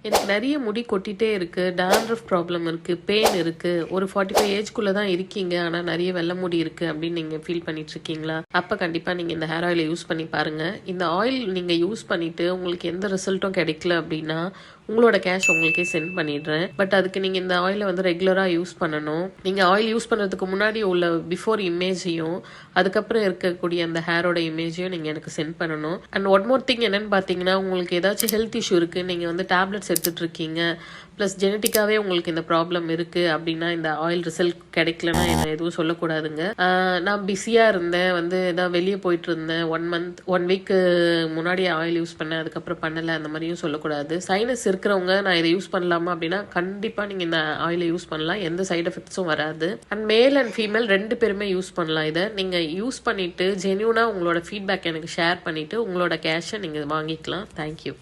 எனக்கு நிறைய முடி கொட்டிட்டே இருக்கு, டாண்ட்ரஃப் ப்ராப்ளம் இருக்கு, பெயின் இருக்கு. ஒரு 45 ஏஜ்க்குள்ள தான் இருக்கீங்க, ஆனா நிறைய வெள்ளை முடி இருக்கு அப்படின்னு நீங்க ஃபீல் பண்ணிட்டு இருக்கீங்களா? அப்ப கண்டிப்பா நீங்க இந்த ஹேர் ஆயிலை யூஸ் பண்ணி பாருங்க. இந்த ஆயில் நீங்க யூஸ் பண்ணிட்டு உங்களுக்கு எந்த ரிசல்ட்டும் கிடைக்கல அப்படின்னா உங்களோட கேஷ் உங்களுக்கே சென்ட் பண்ணிடுறேன். பட் அதுக்கு நீங்க இந்த ஆயிலை வந்து ரெகுலரா யூஸ் பண்ணணும். நீங்க ஆயில் யூஸ் பண்றதுக்கு முன்னாடி உள்ள பிஃபோர் இமேஜையும் அதுக்கப்புறம் இருக்கக்கூடிய அந்த ஹேரோட இமேஜையும் நீங்க எனக்கு சென்ட் பண்ணணும். அண்ட் ஒன் மோர் திங் என்னன்னு பாத்தீங்கன்னா, உங்களுக்கு ஏதாச்சும் ஹெல்த் இஷ்யூ இருக்கு, நீங்க வந்து டேப்லெட்ஸ் எடுத்துட்டு இருக்கீங்க, ப்ளஸ் ஜெனட்டிக்காவே உங்களுக்கு இந்த ப்ராப்ளம் இருக்கு அப்படின்னா இந்த ஆயில் ரிசல்ட் கிடைக்கலன்னா என்ன எதுவும் சொல்லக்கூடாதுங்க. நான் பிஸியா இருந்தேன், வந்து ஏதாவது வெளியே போயிட்டு இருந்தேன், 1 வீக்கு முன்னாடி ஆயில் யூஸ் பண்ணேன், அதுக்கப்புறம் பண்ணல, அந்த மாதிரியும் சொல்லக்கூடாது. சைனஸ் இருக்கிறவங்க நான் இதை யூஸ் பண்ணலாமா அப்படின்னா கண்டிப்பா நீங்க இந்த ஆயிலை யூஸ் பண்ணலாம், எந்த சைடு எஃபெக்ட்ஸும் வராது. அண்ட் மேல் அண்ட் ஃபீமேல் 2 பேருமே யூஸ் பண்ணலாம். இதை நீங்க யூஸ் பண்ணிட்டு ஜென்யூனா உங்களோட ஃபீட்பேக் எனக்கு ஷேர் பண்ணிட்டு உங்களோட கேஷை நீங்க வாங்கிக்கலாம். தேங்க்யூ.